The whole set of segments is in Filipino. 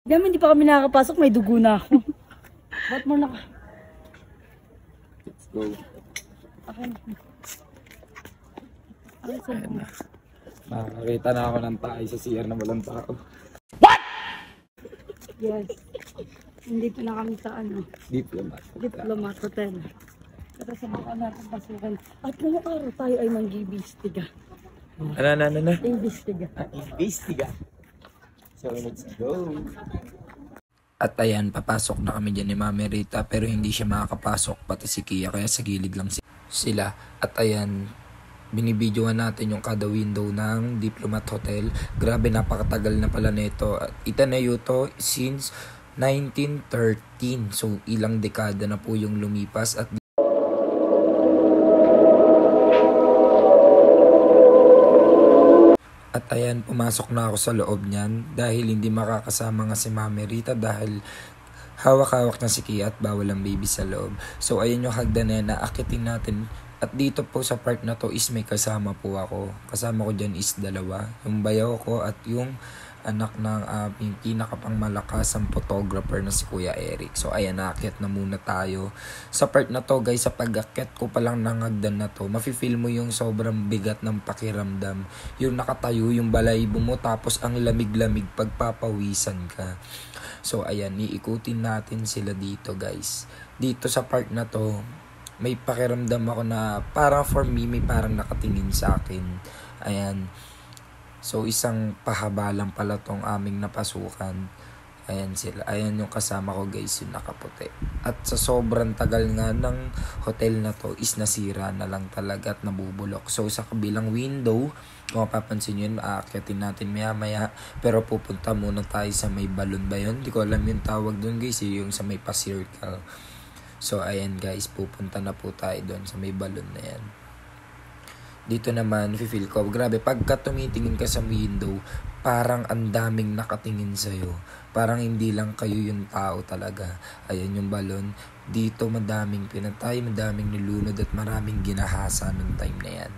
Dami, hindi pa kami nakakapasok, may dugo na ako. Ba't mo naka... Let's go. Okay. Ayan na. Nakakita na ako ng tayo sa CR na walang tao. Yes. Hindi pa na kami sa ano, Diplomat. Diplomat Hotel. Kasi sa baka natin pasukan. At ngayong araw tayo ay mangibistiga. Ano? Imbestiga. Imbestiga. So, let's go. At ayan, papasok na kami dyan ni Mami Rita pero hindi siya makakapasok pati si Kia kaya sa gilid lang sila. At ayan, binibidyoan natin yung kada window ng Diplomat Hotel. Grabe, napakatagal na pala nito. At itanayo to since 1913. So, ilang dekada na po yung lumipas. At ayan, pumasok na ako sa loob niyan dahil hindi makakasama nga si Mami Rita dahil hawak-hawak na si Kia at bawal ang baby sa loob. So ayan yung hagdan na yan, naakitin natin. At dito po sa part na to is may kasama po ako. Kasama ko dyan is dalawa. Yung bayaw ko at yung anak ng aming pinakapangmalakasang photographer na si Kuya Eric. So ayan, naakyat na muna tayo. Sa part na to guys, sa pag-akyat ko pa lang ng hagdan na to, mafe-feel mo yung sobrang bigat ng pakiramdam. Yung nakatayo, yung balahibo mo, tapos ang lamig-lamig pagpapawisan ka. So ayan, iikutin natin sila dito guys. Dito sa part na to, may pakiramdam ako na parang for me, may parang nakatingin sa akin. Ayan. So isang pahaba lang pala tong aming napasukan. Ayan sila. Ayan yung kasama ko guys, yung nakaputi. At sa sobrang tagal nga ng hotel na to is nasira na lang talaga at nabubulok. So sa kabilang window, kung mapapansin nyo yun, aakyatin natin maya. Pero pupunta muna tayo sa may balon ba yun? Hindi ko alam yung tawag doon guys, yung sa may pa-circle. So ayan guys, pupunta na po tayo doon sa may balon na yan. Dito naman, feel ko, grabe, pagka tumitingin ka sa window, parang ang daming nakatingin sa'yo. Parang hindi lang kayo yung tao talaga. Ayan yung balon. Dito madaming pinatay, madaming nilunod at maraming ginahasa nung time na yan.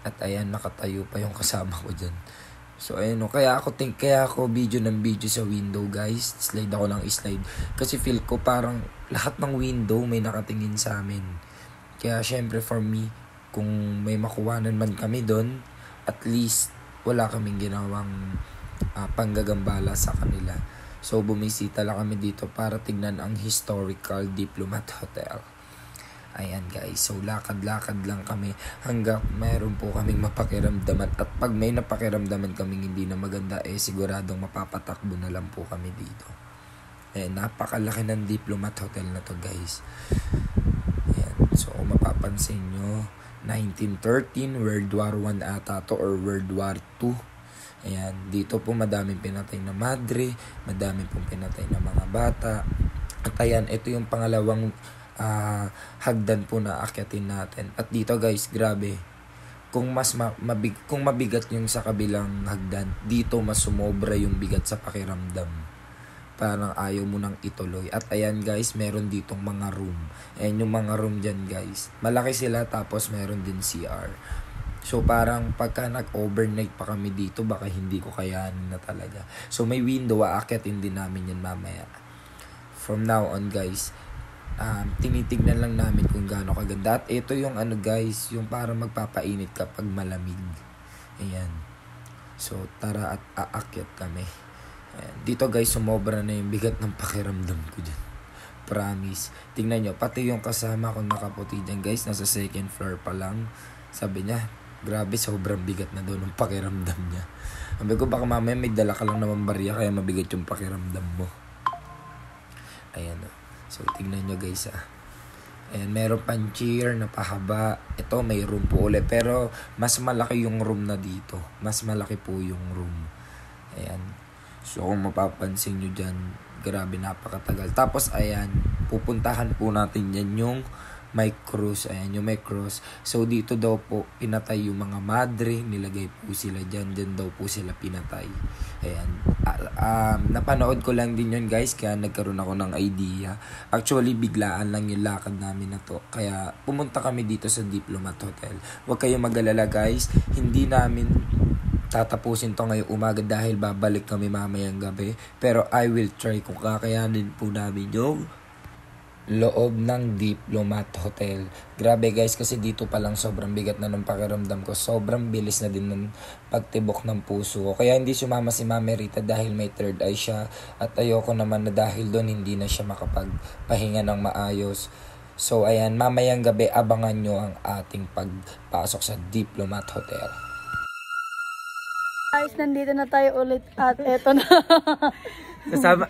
At ayan, nakatayo pa yung kasama ko dyan. So ayun, kaya ako video sa window guys. Slide ako lang slide. Kasi feel ko parang lahat ng window may nakatingin sa amin. Kaya syempre for me, kung may makuwanan man kami doon, at least wala kaming ginawang panggagambala sa kanila. So bumisita lang kami dito para tignan ang historical Diplomat Hotel. Ayan guys, so lakad-lakad lang kami hanggang mayroon po kaming mapakiramdaman. At pag may napakiramdaman kaming hindi na maganda, siguradong mapapatakbo na lang po kami dito. Napakalaki ng Diplomat Hotel na to guys. Ayan, so kung mapapansin nyo, 1913, World War I ata to or World War II. Ayan, dito po madaming pinatay na madre, madaming pong pinatay na mga bata. At ayan, ito yung pangalawang hagdan po na akyatin natin. At dito guys, grabe. Kung mabigat yung sa kabilang hagdan, dito mas sumobra yung bigat sa pakiramdam. Parang ayaw mo nang ituloy. At ayan guys, meron ditong mga room. Ayan yung mga room dyan guys. Malaki sila tapos meron din CR. So parang pagka nag-overnight pa kami dito, baka hindi ko kayanin na talaga. So may window, aakyatin din namin yan mamaya. From now on guys, tinitignan lang namin kung gaano kaganda. At ito yung ano guys, yung parang magpapainit kapag malamig. Ayan. So tara at aakyat kami. Ayan. Dito guys, sumobra na yung bigat ng pakiramdam ko dyan. Promise. Tingnan nyo, pati yung kasama kong nakaputi dyan guys, nasa second floor pa lang. Sabi niya, grabe, sobrang bigat na doon ng pakiramdam niya. Sabi ko, baka mamaya may dala ka lang naman barya, kaya mabigat yung pakiramdam mo. Ayan o. So, tingnan nyo guys Ayan, meron pang chair na pahaba. Ito, may room po ulit. Pero, mas malaki yung room na dito. Mas malaki po yung room. Ayan. So, kung mapapansin nyo dyan, grabe, napakatagal. Tapos, ayan, pupuntahan po natin yan yung may cross. Ayan, yung may cross. So, dito daw po, pinatay yung mga madre. Nilagay po sila dyan. Dyan daw po sila pinatay. Ayan. Napanood ko lang din yun, guys. Kaya nagkaroon ako ng idea. Actually, biglaan lang yung lakad namin na to. Kaya, pumunta kami dito sa Diplomat Hotel. Huwag kayong mag-alala, guys. Hindi namin tatapusin to ngayong umaga dahil babalik kami mamayang gabi. Pero I will try kung kakayanin po namin yung loob ng Diplomat Hotel. Grabe guys, kasi dito pa lang sobrang bigat na ng pakiramdam ko. Sobrang bilis na din ng pagtibok ng puso ko. Kaya hindi sumama si Mami Rita dahil may third eye siya. At ayoko naman na dahil doon hindi na siya makapagpahinga ng maayos. So ayan, mamayang gabi abangan nyo ang ating pagpasok sa Diplomat Hotel. Guys, nandito na tayo ulit at eto na. Sasama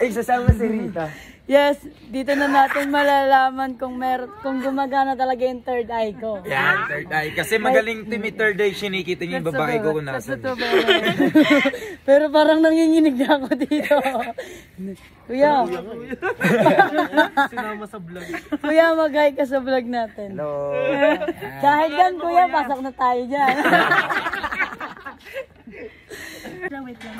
si Rita. Yes, dito na natin malalaman kung gumagana talaga yung third eye ko. Yan, third eye. Kasi magaling to may third eye, sinikita niyo yung babae ko kung nasan. Pero parang nanginginig na ako dito. Kuya. Sinama sa vlog. Kuya, mag-hi ka sa vlog natin. Hello. Kahit yan, kuya, pasok na tayo dyan.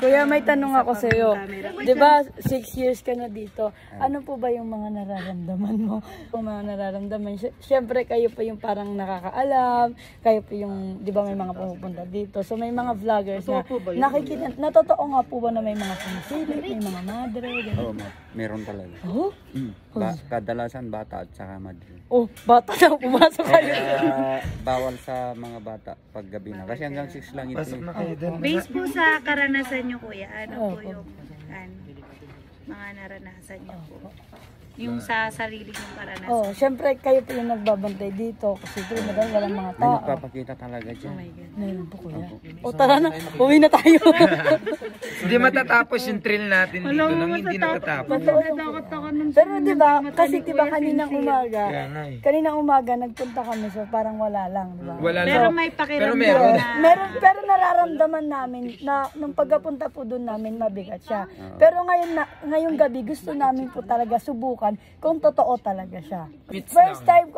Kuya, may tanong ako sa iyo. 'Di ba, 6 years ka na dito. Ano po ba yung mga nararamdaman mo? Yung mga nararamdaman, syempre kayo pa yung parang nakakaalam, kayo pa yung, 'di ba, may mga pumupunta dito. So may mga vloggers na nakikita, natotoo nga po ba na may mga sinisilip, may mga madre, gano'n? Oo, meron talaga. Oh? Kadalasan bata at saka madre. Oh, bata na pumasok kayo. Bawal sa mga bata pag gabi na. Kasi hanggang 6 lang ito. Based po sa karanasan nyo, kuya, ano po yung mga naranasan nyo po? Yung sa sarili nyong karanasan. Oh, syempre kayo po yung nagbabantay dito kasi doon madami walang mga May tao. nagpapakita talaga dyan. Oh my God. Meron po kuya. O tara na, uwi na tayo. Hindi matatapos yung thrill natin dito nang hindi natatapos. Natakot ako nung Pero 'di ba, kasi 'di ba kaninang Kaya umaga nagpunta kami so parang wala lang, 'di ba? Wala pero lang. may Pero pakiramdam meron. na. Pero nararamdaman namin na nung pagpunta po doon namin mabigat siya. Pero ngayong gabi gusto namin po talaga subukan kung totoo talaga siya. First time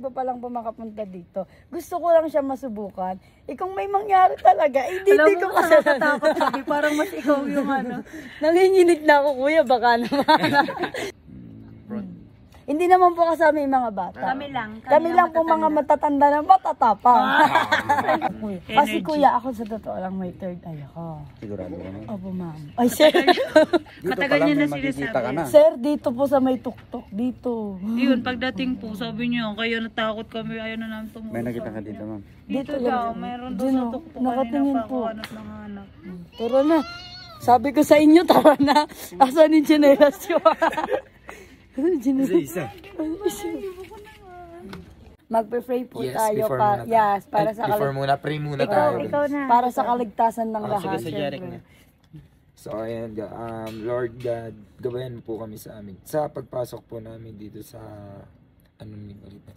ko pa lang po makapunta dito. Gusto ko lang siya masubukan. Kung may mangyari talaga, hindi ko kasi natatakot sabi. Parang mas ikaw yung nanginginig na ako, kuya, baka naman. Hindi naman po kasama yung mga bata. Kami lang po mga matatanda na matatapang. Kasi kuya, ako sa totoo lang may third eye ako. Sigurado ka na. Opo, ma'am. Ay, sir. Dito pa Matagal lang niya na may makikita ka na. Sir, dito po sa may tuktok dito. Yun, pagdating po, sabi niyo, kaya natakot kami, ayaw na namin tumulong. May nakita ka dito, ma'am. Dito daw, meron daw sa tuktok kanina nakatingin pa ako, po. hanap ng hanap. Tara na. Sabi ko sa inyo, tara na. Asan yung chinelas yun? Isa. Magpe-pray po Yes, tayo before para muna. yes, para sa Before muna, pray muna tayo. para sa kaligtasan ng lahat. Syempre. So ayan, Lord God, gabayan mo po kami sa amin. Sa pagpasok po namin dito sa ni Marita?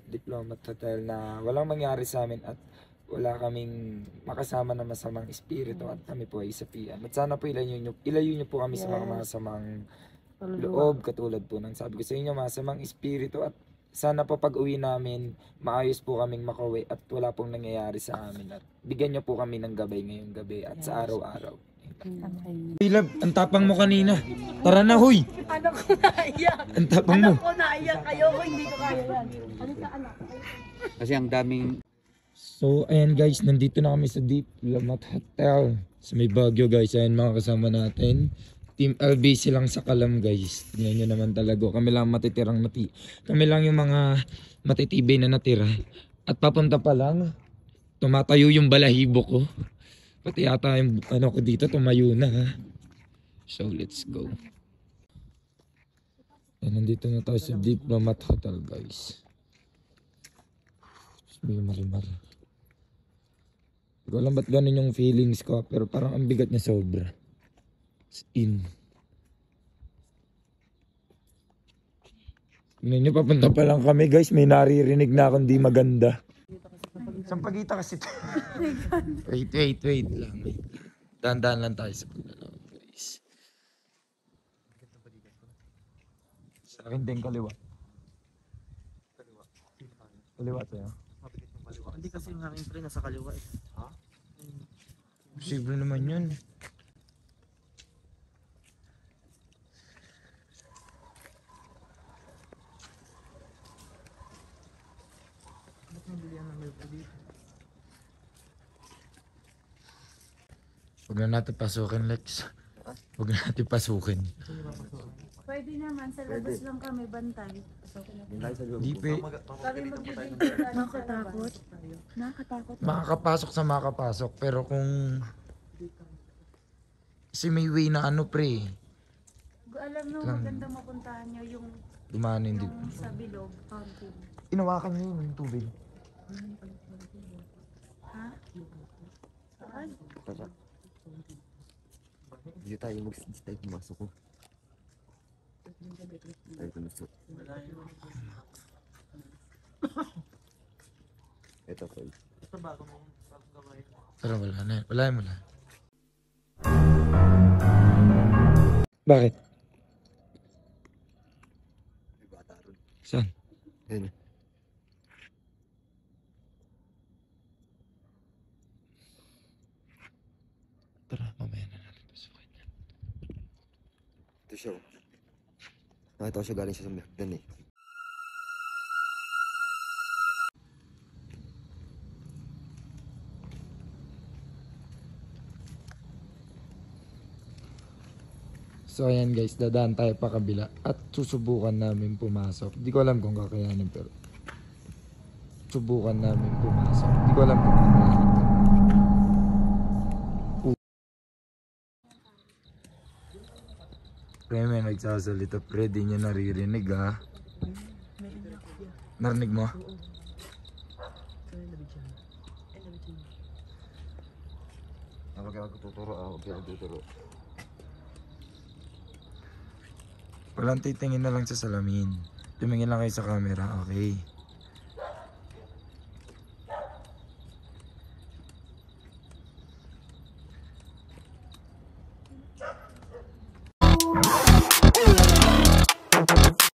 Diplomat Hotel na walang mangyari sa amin at wala kaming makasama na masamang espiritu at kami po ay isapian. At sana po ilayo niyo po kami sa mga masamang loob, katulad po ng sabi ko sa inyo, masamang espiritu, at sana po pag uwi namin maayos po kaming makauwi at wala pong nangyayari sa amin at bigyan niyo po kami ng gabay ngayong gabi at sa araw-araw. Hey love, ang tapang mo kanina. Tara na, huy! Anak ko naiyak. Ang tapang mo. Anak ko naiyak. Ayoko, hindi ko kaya yan. Halika, anak. Kasi ang daming So, ayan guys, nandito na kami sa Diplomat Hotel. Sa may Baguio guys, ayan mga kasama natin. Team LBC lang sa Kalam guys. Tingnan nyo naman talaga. Kami lang matitirang kami lang yung mga matitibay na natira. At papunta pa lang, tumatayo yung balahibo ko. Pati yata yung ko dito, tumayo na ha. So, let's go. Ayan, nandito na tayo sa Diplomat Hotel guys. Sabi marimar. Hindi ko alam ba't ganun yung feelings ko, pero parang ang bigat niya sobra. In. Tingnan nyo, papunta pa lang kami guys, may naririnig na akong di maganda. Saan pagita kasi ito? wait lang. Dahan-dahan lang tayo sa paglalaw guys. Sa akin din kaliwa. Kaliwa tayo. Hindi kasi yung hangin pre nasa kaliwa eh. Ha? Posible naman yun. Ba't may bilihan ng milk dito? Huwag na natin pasukin, Lex. Huwag na natin pasukin. Pwede naman, sa labas lang kami bantay. Di pe. Kami magbibigay Nakakatakot. Nakakatakot. Makakapasok sa makakapasok. Pero kung... Kasi may way na ano, pre. Alam mo, maganda mapuntahan nyo yung Dumanin din. sa bilog, fountain. Inawakan niyo yung tubig. Ha? Saan? Hindi tayo mag-stay pumasok ko. Tayo pumasok. Ito po. Ito bago mong gawain. Pero wala na. Wala mo na. Bakit? May bata ron. Saan? Ayun. Tara, mamaya na natin pasukin. Ito siya. Nakita ko siya galing siya sa Merdan eh. So ayan guys, dadaan tayo pa kabila at susubukan namin pumasok. Di ko alam kung kakayanin pero subukan namin pumasok. Di ko alam kung kakayanin. Pre, may nagsasalita pre, di niya naririnig ha. Narinig mo? Huwag ka tuturo huwag ka tuturo. Walang titingin na lang sa salamin. Tumingin lang kayo sa camera, okay?